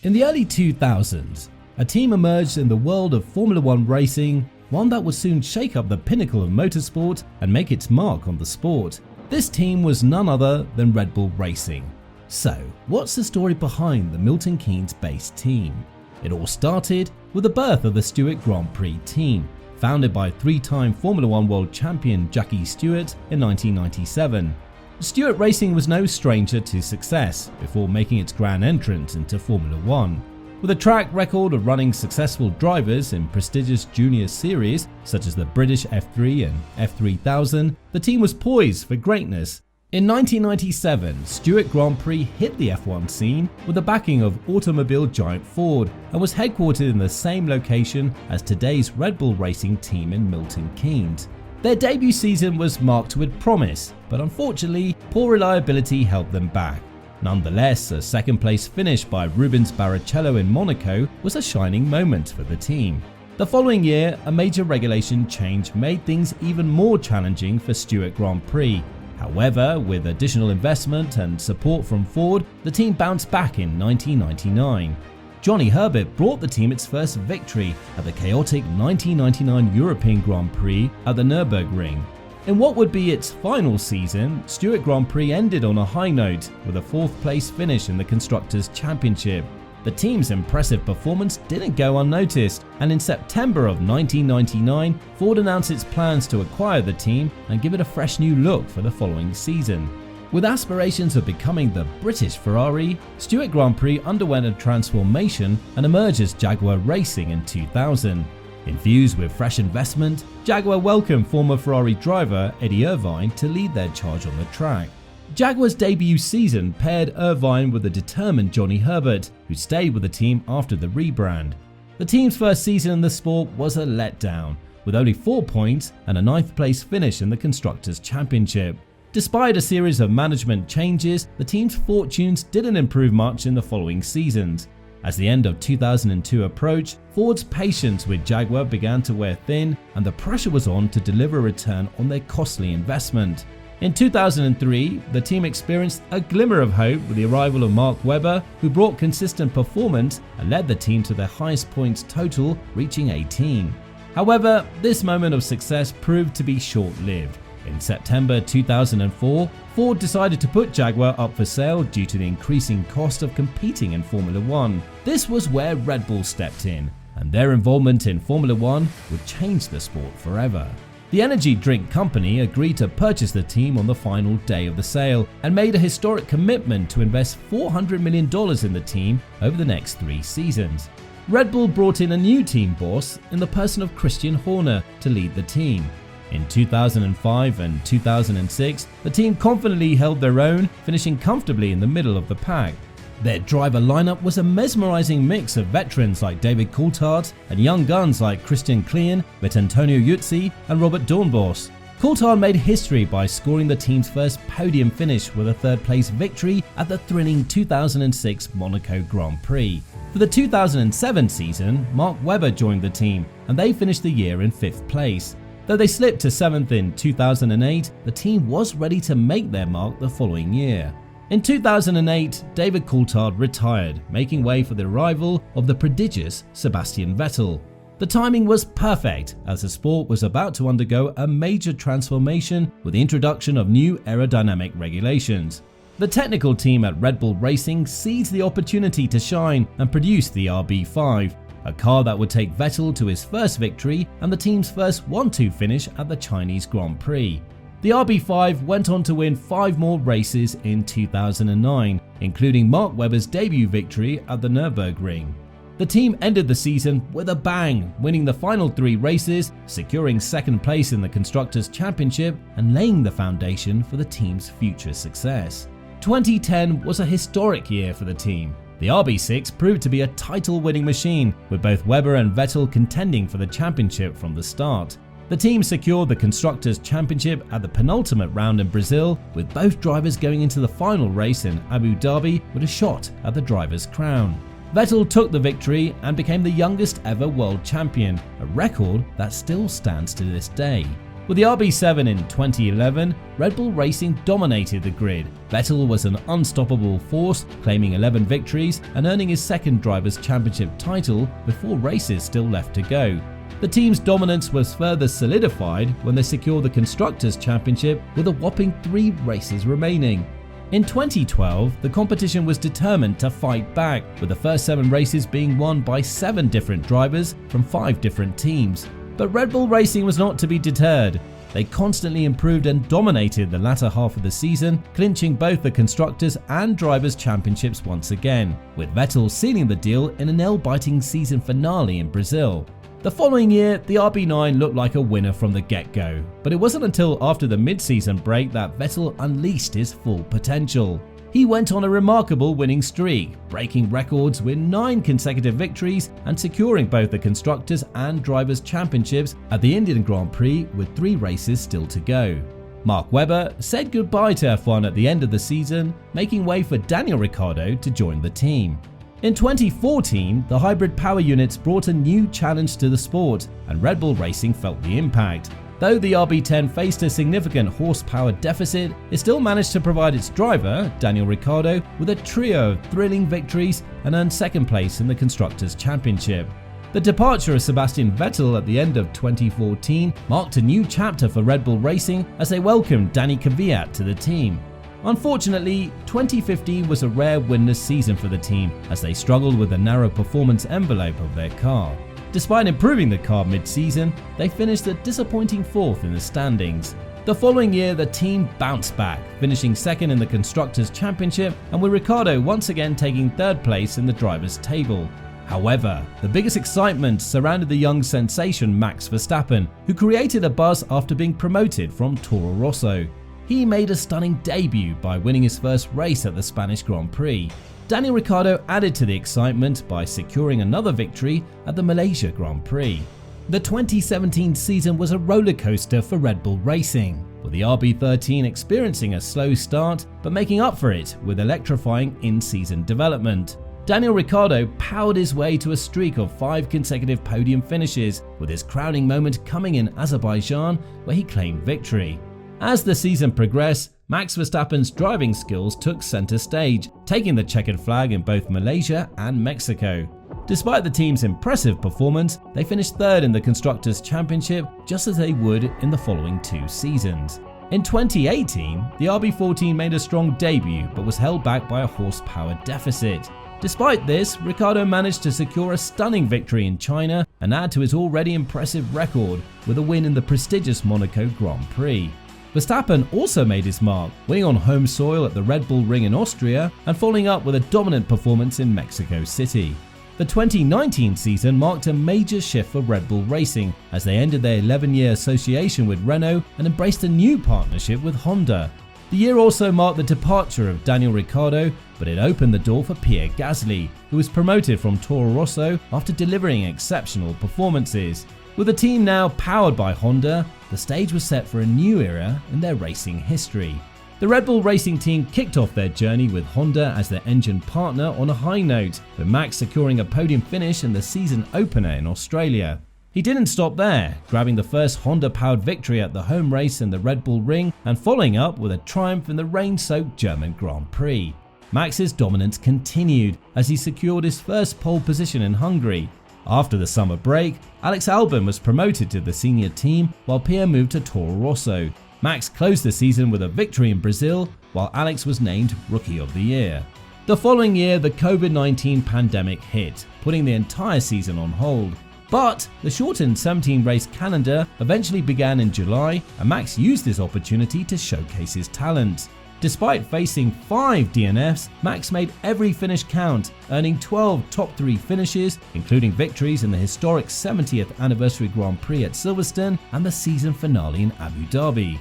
In the early 2000s, a team emerged in the world of Formula One racing, one that would soon shake up the pinnacle of motorsport and make its mark on the sport. This team was none other than Red Bull Racing. So, what's the story behind the Milton Keynes-based team? It all started with the birth of the Stewart Grand Prix team, founded by three-time Formula One world champion Jackie Stewart in 1997. Stewart Racing was no stranger to success before making its grand entrance into Formula One. With a track record of running successful drivers in prestigious junior series such as the British F3 and F3000, the team was poised for greatness. In 1997, Stewart Grand Prix hit the F1 scene with the backing of automobile giant Ford and was headquartered in the same location as today's Red Bull Racing team in Milton Keynes. Their debut season was marked with promise, but unfortunately, poor reliability held them back. Nonetheless, a second-place finish by Rubens Barrichello in Monaco was a shining moment for the team. The following year, a major regulation change made things even more challenging for Stewart Grand Prix. However, with additional investment and support from Ford, the team bounced back in 1999. Johnny Herbert brought the team its first victory at the chaotic 1999 European Grand Prix at the Nürburgring. In what would be its final season, Stewart Grand Prix ended on a high note with a fourth-place finish in the Constructors' Championship. The team's impressive performance didn't go unnoticed, and in September of 1999, Ford announced its plans to acquire the team and give it a fresh new look for the following season. With aspirations of becoming the British Ferrari, Stewart Grand Prix underwent a transformation and emerged as Jaguar Racing in 2000. Infused with fresh investment, Jaguar welcomed former Ferrari driver Eddie Irvine to lead their charge on the track. Jaguar's debut season paired Irvine with a determined Johnny Herbert, who stayed with the team after the rebrand. The team's first season in the sport was a letdown, with only 4 points and a 9th place finish in the Constructors' Championship. Despite a series of management changes, the team's fortunes didn't improve much in the following seasons. As the end of 2002 approached, Ford's patience with Jaguar began to wear thin, and the pressure was on to deliver a return on their costly investment. In 2003, the team experienced a glimmer of hope with the arrival of Mark Webber, who brought consistent performance and led the team to their highest points total, reaching 18. However, this moment of success proved to be short-lived. In September 2004, Ford decided to put Jaguar up for sale due to the increasing cost of competing in Formula One. This was where Red Bull stepped in, and their involvement in Formula One would change the sport forever. The energy drink company agreed to purchase the team on the final day of the sale and made a historic commitment to invest $400 million in the team over the next 3 seasons. Red Bull brought in a new team boss in the person of Christian Horner to lead the team. In 2005 and 2006, the team confidently held their own, finishing comfortably in the middle of the pack. Their driver lineup was a mesmerizing mix of veterans like David Coulthard and young guns like Christian Klien, Antonio Yuzzi and Robert Dornbos. Coulthard made history by scoring the team's first podium finish with a 3rd-place victory at the thrilling 2006 Monaco Grand Prix. For the 2007 season, Mark Webber joined the team, and they finished the year in 5th place. Though they slipped to 7th in 2008, the team was ready to make their mark the following year. In 2008, David Coulthard retired, making way for the arrival of the prodigious Sebastian Vettel. The timing was perfect, as the sport was about to undergo a major transformation with the introduction of new aerodynamic regulations. The technical team at Red Bull Racing seized the opportunity to shine and produce the RB5, a car that would take Vettel to his first victory and the team's first 1-2 finish at the Chinese Grand Prix. The RB5 went on to win 5 more races in 2009, including Mark Webber's debut victory at the Nürburgring. The team ended the season with a bang, winning the final 3 races, securing 2nd place in the Constructors' Championship and laying the foundation for the team's future success. 2010 was a historic year for the team. The RB6 proved to be a title-winning machine, with both Webber and Vettel contending for the championship from the start. The team secured the Constructors' Championship at the penultimate round in Brazil, with both drivers going into the final race in Abu Dhabi with a shot at the driver's crown. Vettel took the victory and became the youngest ever world champion, a record that still stands to this day. With the RB7 in 2011, Red Bull Racing dominated the grid. Vettel was an unstoppable force, claiming 11 victories and earning his second Drivers' Championship title with 4 races still left to go. The team's dominance was further solidified when they secured the Constructors' Championship with a whopping 3 races remaining. In 2012, the competition was determined to fight back, with the first 7 races being won by 7 different drivers from 5 different teams. But Red Bull Racing was not to be deterred. They constantly improved and dominated the latter half of the season, clinching both the Constructors' and Drivers' Championships once again, with Vettel sealing the deal in a nail-biting season finale in Brazil. The following year, the RB9 looked like a winner from the get-go, but it wasn't until after the mid-season break that Vettel unleashed his full potential. He went on a remarkable winning streak, breaking records with 9 consecutive victories and securing both the Constructors' and Drivers' Championships at the Indian Grand Prix with 3 races still to go. Mark Webber said goodbye to F1 at the end of the season, making way for Daniel Ricciardo to join the team. In 2014, the hybrid power units brought a new challenge to the sport, and Red Bull Racing felt the impact. Though the RB10 faced a significant horsepower deficit, it still managed to provide its driver, Daniel Ricciardo, with a trio of thrilling victories and earned second place in the Constructors' Championship. The departure of Sebastian Vettel at the end of 2014 marked a new chapter for Red Bull Racing as they welcomed Danny Kvyat to the team. Unfortunately, 2015 was a rare winless season for the team as they struggled with the narrow performance envelope of their car. Despite improving the car mid-season, they finished a disappointing 4th in the standings. The following year, the team bounced back, finishing second in the Constructors' Championship and with Ricciardo once again taking 3rd place in the drivers' table. However, the biggest excitement surrounded the young sensation Max Verstappen, who created a buzz after being promoted from Toro Rosso. He made a stunning debut by winning his first race at the Spanish Grand Prix. Daniel Ricciardo added to the excitement by securing another victory at the Malaysia Grand Prix. The 2017 season was a rollercoaster for Red Bull Racing, with the RB13 experiencing a slow start but making up for it with electrifying in-season development. Daniel Ricciardo powered his way to a streak of 5 consecutive podium finishes, with his crowning moment coming in Azerbaijan where he claimed victory. As the season progressed, Max Verstappen's driving skills took center stage, taking the checkered flag in both Malaysia and Mexico. Despite the team's impressive performance, they finished 3rd in the Constructors' Championship just as they would in the following 2 seasons. In 2018, the RB14 made a strong debut but was held back by a horsepower deficit. Despite this, Ricciardo managed to secure a stunning victory in China and add to his already impressive record with a win in the prestigious Monaco Grand Prix. Verstappen also made his mark, winning on home soil at the Red Bull Ring in Austria and following up with a dominant performance in Mexico City. The 2019 season marked a major shift for Red Bull Racing as they ended their 11-year association with Renault and embraced a new partnership with Honda. The year also marked the departure of Daniel Ricciardo, but it opened the door for Pierre Gasly, who was promoted from Toro Rosso after delivering exceptional performances. With the team now powered by Honda, the stage was set for a new era in their racing history. The Red Bull Racing team kicked off their journey with Honda as their engine partner on a high note, with Max securing a podium finish in the season opener in Australia. He didn't stop there, grabbing the first Honda-powered victory at the home race in the Red Bull Ring and following up with a triumph in the rain-soaked German Grand Prix. Max's dominance continued as he secured his first pole position in Hungary. After the summer break, Alex Albon was promoted to the senior team while Pierre moved to Toro Rosso. Max closed the season with a victory in Brazil, while Alex was named Rookie of the Year. The following year, the COVID-19 pandemic hit, putting the entire season on hold. But the shortened 17-race calendar eventually began in July, and Max used this opportunity to showcase his talent. Despite facing 5 DNFs, Max made every finish count, earning 12 top 3 finishes, including victories in the historic 70th anniversary Grand Prix at Silverstone and the season finale in Abu Dhabi.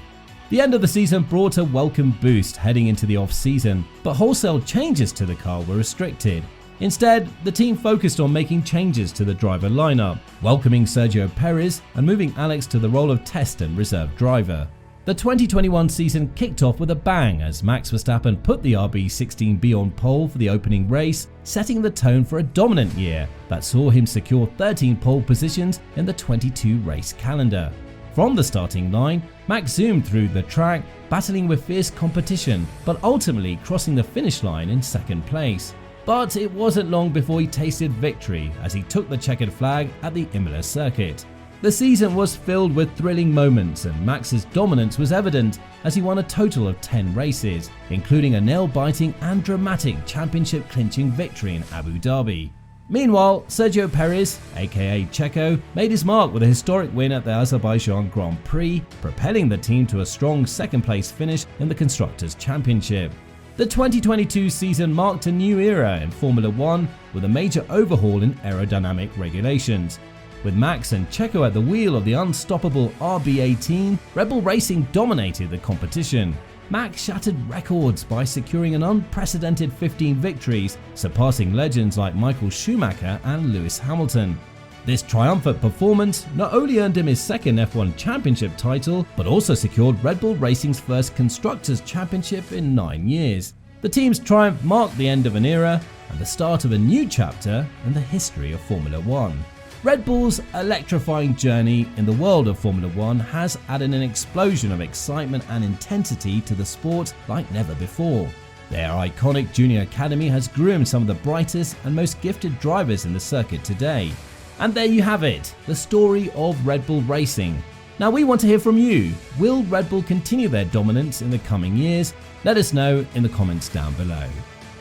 The end of the season brought a welcome boost heading into the off-season, but wholesale changes to the car were restricted. Instead, the team focused on making changes to the driver lineup, welcoming Sergio Perez and moving Alex to the role of test and reserve driver. The 2021 season kicked off with a bang as Max Verstappen put the RB16B on pole for the opening race, setting the tone for a dominant year that saw him secure 13 pole positions in the 22-race calendar. From the starting line, Max zoomed through the track, battling with fierce competition, but ultimately crossing the finish line in second place. But it wasn't long before he tasted victory as he took the checkered flag at the Imola circuit. The season was filled with thrilling moments and Max's dominance was evident as he won a total of 10 races, including a nail-biting and dramatic championship-clinching victory in Abu Dhabi. Meanwhile, Sergio Perez, aka Checo, made his mark with a historic win at the Azerbaijan Grand Prix, propelling the team to a strong second-place finish in the Constructors' Championship. The 2022 season marked a new era in Formula One with a major overhaul in aerodynamic regulations. With Max and Checo at the wheel of the unstoppable RB18, Red Bull Racing dominated the competition. Max shattered records by securing an unprecedented 15 victories, surpassing legends like Michael Schumacher and Lewis Hamilton. This triumphant performance not only earned him his second F1 championship title, but also secured Red Bull Racing's first Constructors' Championship in 9 years. The team's triumph marked the end of an era and the start of a new chapter in the history of Formula One. Red Bull's electrifying journey in the world of Formula One has added an explosion of excitement and intensity to the sport like never before. Their iconic junior academy has groomed some of the brightest and most gifted drivers in the circuit today. And there you have it, the story of Red Bull Racing. Now we want to hear from you. Will Red Bull continue their dominance in the coming years? Let us know in the comments down below.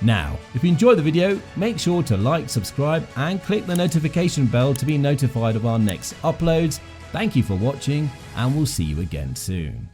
Now, if you enjoyed the video, make sure to like, subscribe and click the notification bell to be notified of our next uploads. Thank you for watching and we'll see you again soon.